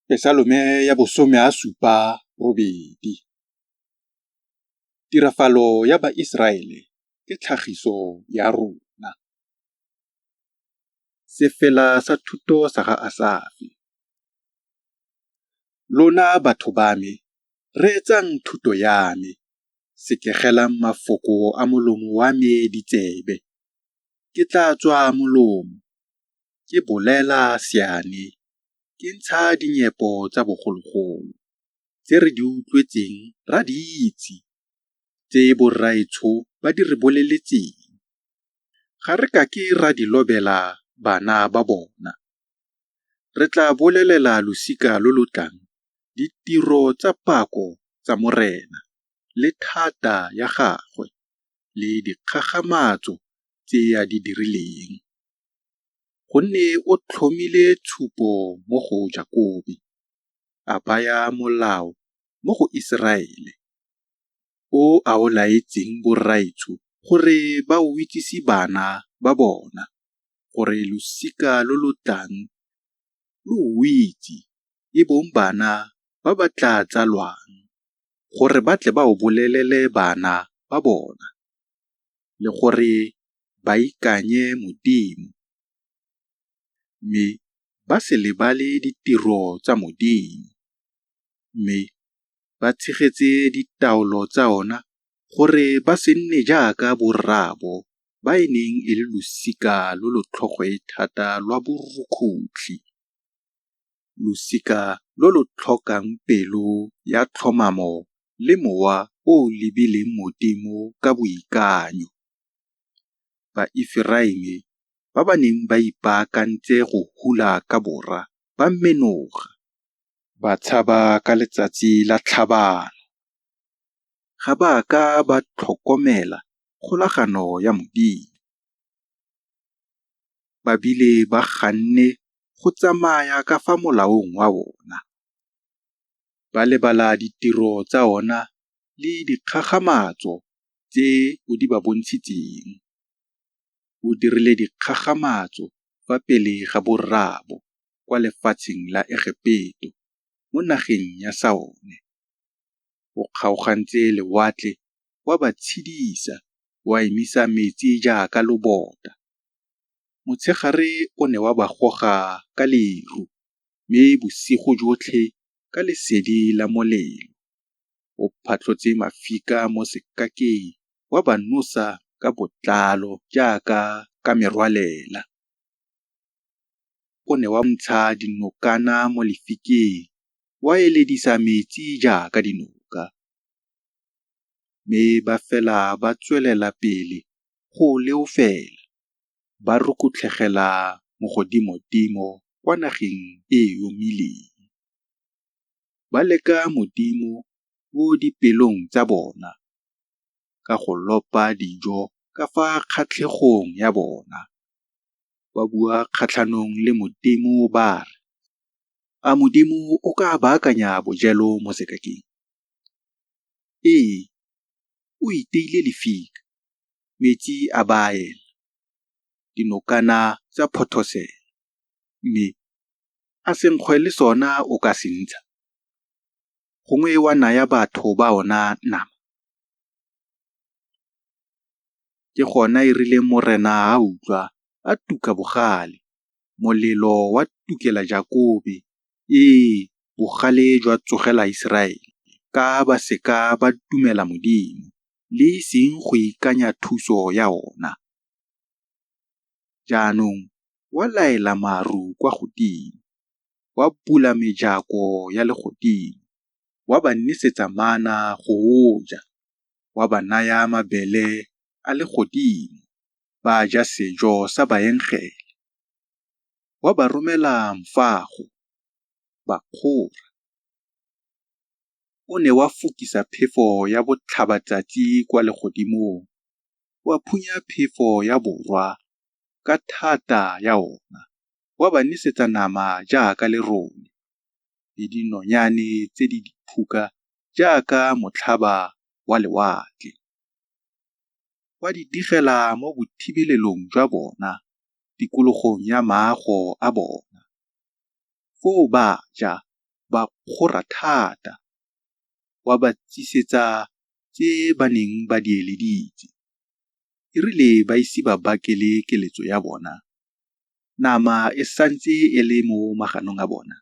Pesalome ya 78. Tirafalo ya Baiseraele ke tlhagiso ya rona. Sefela sa thuto sa ga Asafi. Lona batho ba me, reetsang thuto ya me, sekegelang mafoko a molomo wa me ditsebe. Ke tla tswa molomo, ke bolela seane, ke ntsha dinyepo tsa bogologolo, tse re di utlwetseng ra di itse, tse borraetsho ba di re boleletseng. Ga re ka ke ra di lobela bana ba bona. Re tla bolelela losika lo lo tlang ditiro tsa pako tsa Morena le thata ya gagwe le dikgagamatso tse a di dirileng. Gonne o tlhomile tshupo mo go Jakobe, a baya molao mo go Iseraele, o a o laetseng borraetsho gore ba o itsise bana ba bona, gore losika lo lo tlang lo o itse, e bong bana ba ba tla tsalwang, gore ba tle ba o bolelele bana ba bona, le gore ba ikanye Modimo, mme ba se lebale ditiro tsa Modimo, mme ba tshegetse ditaolo tsa ona gore ba se nne jaaka borraabo ba e neng e le losika lo lo tlhogwe thata lwa borukhutlhi, losika lo lo tlhokang pelo ya tlhomamo le mowa o o lebileng Modimo ka boikanyo. Baeferaime ba ba neng ba ipaakantse go hula ka borra ba menoga, ba tshaba ka letsatsi la tlhabano. Ga ba ka ba tlhokomela kgolagano ya Modimo. Ba bile ba ganne go tsamaya ka fa molaong wa bona. Ba lebala ditiro tsa ona le dikgagamatso tse o di ba bontshitseng. O dirile dikgagamatso fa pele ga borraabo kwa lefatsheng la Egepeto mo nageng ya Saone. O kgaogantse lewatle wa ba tshedisa, wa emisa metsi jaaka lobota. Motshegare o ne wa ba goga ka leru, mme bosigo jotlhe ka lesedi la molelo. O phatlhotse mafika mo sekakeng, wa ba nosa ka botlalo jaaka ka merwalela. O ne wa ntsha dinokana mo lefikeng, wa eledisa metsi jaaka dinoka. Mme ba fela ba tswelela pele go leofela, ba rukutlhegela mo godimodimo kwa nageng e e omileng. Ba leka Modimo mo dipelong tsa bona, ka go lopa dijo ka fa kgatlhegong ya bona. Ba bua kgatlhanong le Modimo ba re, a Modimo o ka baakanya bojelo mo sekakeng? Ee, o iteile lefika, metsi a baela, dinokana tsa phothosela, mme a senkgwe le sona o ka se ntsha. Gongwe wa naya batho ba ona nama. Ke gona e rile Morena a utlwa a tuka bogale, molelo wa tukela Jakobe, bogale jwa tsogela Iseraele, ka ba seka ba dumela Modimo, le seng go ikanya thuso ya ona. Jaanong wa laela maru kwa godimo, wa bula mejako ya legodimo, wa ba nesetsa mana go ja, wa ba naya mabele a legodimo, ba ja sejo sa baengele, wa ba romela mfago, ba kgora. O ne wa fokisa phefo ya botlhabatsatsi kwa legodimong, wa phunya phefo ya borwa ka thata ya ona, wa ba nesetsa nama jaaka lerole, le dinonyane tse di diphuka jaaka motlhaba wa lewatle. Wa di digela mo bothibelelong jwa bona, tikologong ya maago a bona. Foo ba ja, ba kgora thata, wa ba tsisetsa tse ba neng ba di eleditse. E rile ba ise ba bakele keletso ya bona. Nama e santse e le mo maganong a bona.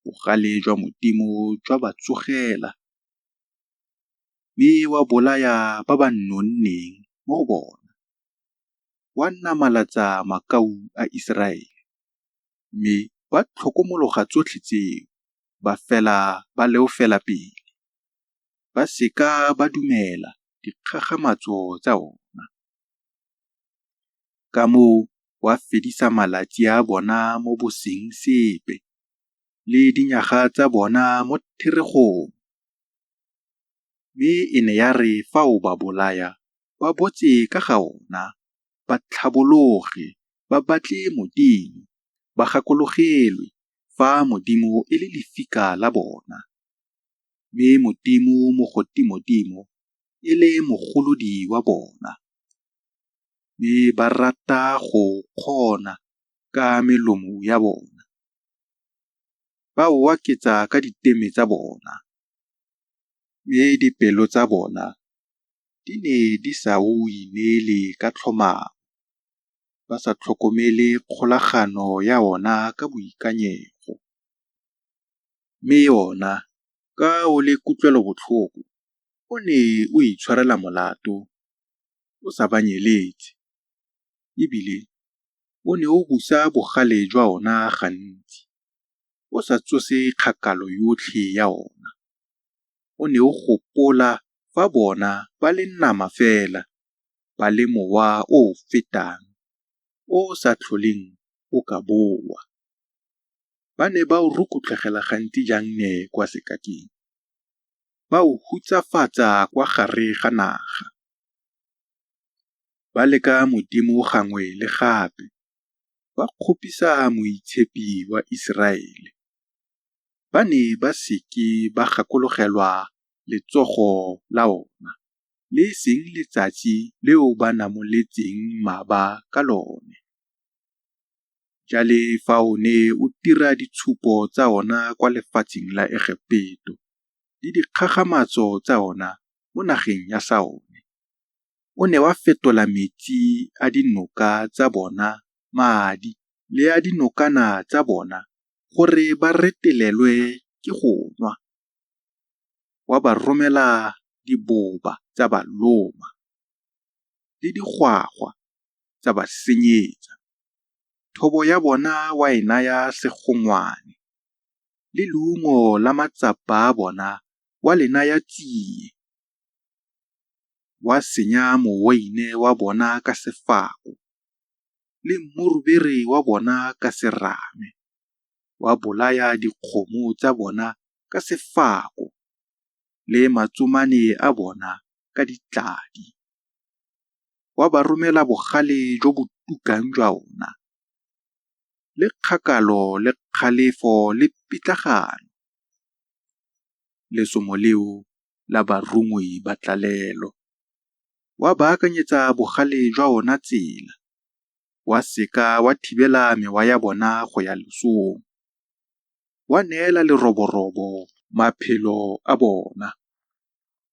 Bogale jwa Modimo jwa ba tsogela, mme wa bolaya ba ba nonneng mo go bona. Wa namalatsa makau a Iseraele, mme ba tlhokomologa tsotlhe tseo, ba fela ba leofela pele, ba seka ba dumela dikgagamatso tsa ona. Ka moo wa fedisa malatsi a bona mo boseng sepe, le dinyaga tsa bona mo theregong. Mme e ne ya re fa o ba bolaya, ba botse ka ga ona, ba tlhabologe, ba batle Modimo, ba gakologelwe fa Modimo e le lefika la bona. Mme Modimo mogodimodimo e le mogolodi wa bona. Mme ba rata go kgona ka melomo ya bona. Ba waketsa ka diteme tsa bona. Mme dipelo tsa bona di ne di sa o ineele ka tlhomamo, ba sa tlhokomele kgolagano ya ona ka boikanyego. Mme yona, ka o le kutlwelobotlhoko, o ne o itshwarela molato, o sa ba nyeletse, ebile o ne o busa bogale jwa ona gantsi, o sa tsose kgakalo yotlhe ya ona. O ne o gopola fa bona ba le nama fela, ba le mowa o fetang, o sa tlholeng o ka boa. Ba ne ba o rukutlhegela gantsi jang ne kwa sekakeng, ba o hutsafatsa kwa gare ga naga. Ba leka Modimo gangwe le gape, ba kgopisa moitshepi wa Iseraele. Ba ne ba seke ba gakologelwa letsogo la ona, le seng letsatsi leo ba namoletseng maaba ka lone. Jale fa o ne o tira ditshupo tsa ona kwa lefatsheng la Egepeto le dikgagamatso tsa ona mo nageng ya Saone, o ne wa fetola metsi a dinoka tsa bona madi le a dinokana tsa bona gore ba retelelwe ke go nwa. Wa ba romela diboba tsa ba loma le digwagwa tsa ba senyetsa. Thobo ya bona wa e naya segongwane, le leungo la matsapa a bona wa le naya tsie. Wa senya moweine wa bona ka sefako, le mmurubere wa bona ka serame. Wa bolaya dikgomo tsa bona ka sefako, le matsomane a bona ka ditladi. Wa ba romela bogale jo bo tukang jwa ona, le kgakalo le kgalefo le pitlagano. Lesomo leo la barungwi ba tlalelo. Wa baakanyetsa bogale jwa ona tsela, wa seka wa thibela mewa ya bona go ya lesong. Wa neela leroborobo maphelo a bona.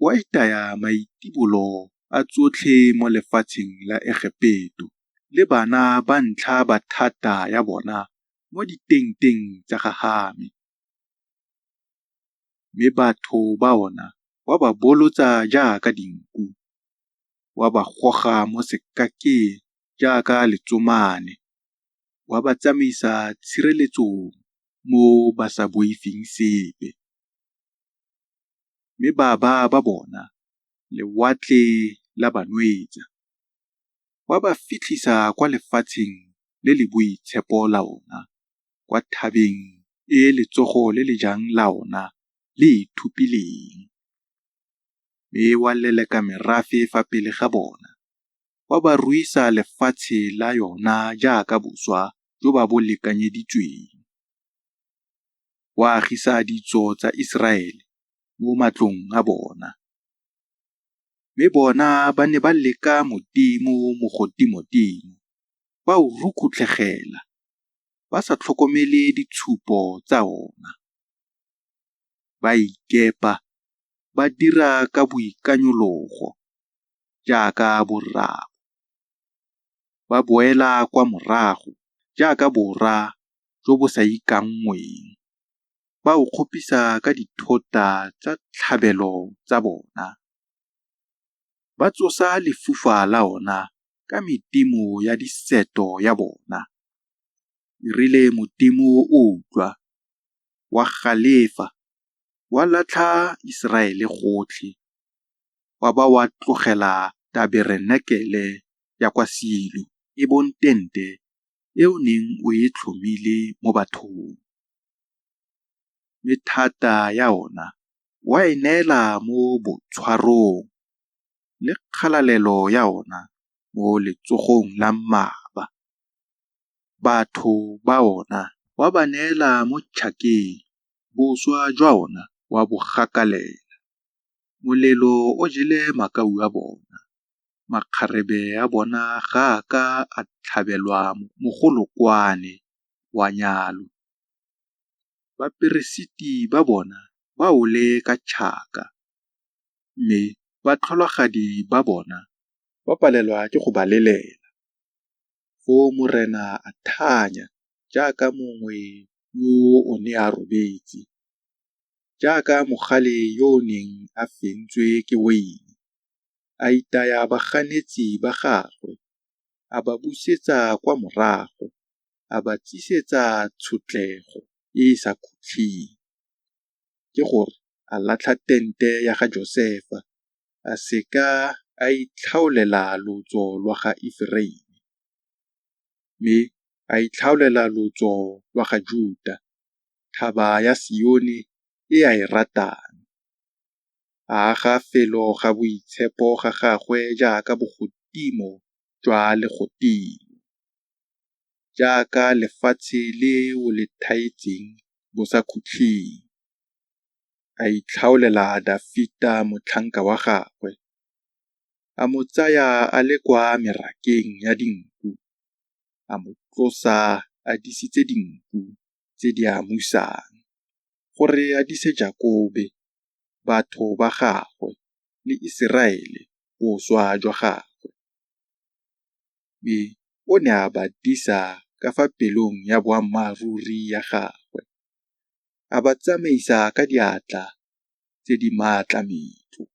Wa itaya maitibolo a tsotlhe mo lefatsheng la Egepeto le bana ba ntlha ba thata ya bona mo ditenteng tsa gagame. Mme batho ba ona wa ba bolotsa jaaka dinku, wa ba goga mo sekakeng jaaka letsomane, wa ba tsamaisa tshireletsong mo ba sa boifeng sepe. Mme baba ba bona lewatle la banwetsa, wa ba fitlhisa kwa lefatsheng le le boitshepo la ona, kwa thabeng e letsogo le le jang la ona le ithupileng. Mme wa leleka merafe fa pele ga bona, wa ba ruisa lefatshe la yona jaaka boswa jo ba bo lekanyeditsweng. Wa agisa ditso tsa Iseraele mo matlong a bona. Mme bona ba ne ba leka Modimo mogodimodimo, ba o rukutlhegela, ba sa tlhokomele ditshupo tsa ona. ba ikepa, ba dira ka boikanyologo jaaka borrago. Ba boela kwa morago jaaka borra jo bo sa ikanngweng. Ba o kgopisa ka dithota tsa tlhabelo tsa bona. Ba tsosa lefufa la ona ka medimo ya diseto ya bona. E rile modimo o utlwa, wa galefa, wa latlha Iseraele gotlhe, wa ba wa tlogela taberenekele ya kwa Silo e bong tente eo neng o e tlhomile mo bathong. Methata ya ona wa e neela mo botshwarong le kgalalelo ya ona mo letsogong la mmaba. Batho ba ona wa ba neela mo tšhakeng, boswa jwa ona wa bo gakalela. Molelo o jele makau a bona, makgarebe a bona ga a ka a tlhabelwa mogolokwane wa nyalo. Baperesiti ba bona ba ole ka tšhaka, mme batlholagadi ba bona ba palelwa ke go ba lelela. Foo morena a thanya jaaka mongwe yo o ne a robetse, jaaka mogale yo o neng a fentswe ke weine. A itaya baganetsi ba gagwe, a ba busetsa kwa morago, a ba tlisetsa tshotlego e e sa khutleng. Ke gore a latlha tente ya ga Josefa, a seka a itlhaolela lotso lwa ga Efraime, mme a itlhaolela lotso lwa ga Juda, thaba ya Sione e a e ratang. A aga felo ga boitshepo ga gagwe jaaka bogodimo jwa legodimo, jaaka lefatshe leo le thaetseng bo sa khutleng. A itlhaolela Dafita motlhanka wa gagwe, a mo tsaya a le kwa merakeng ya dinku, a mo tlosa a disitse dinku tse di a musang, gore a dise Jakobe, batho ba gagwe, le Iseraele, boswa jwa gagwe. Mme o ne a ba disa ka fa pelong ya boammaaruri ya gagwe, a ba tsamaisa ka diatla tse di maatlametso.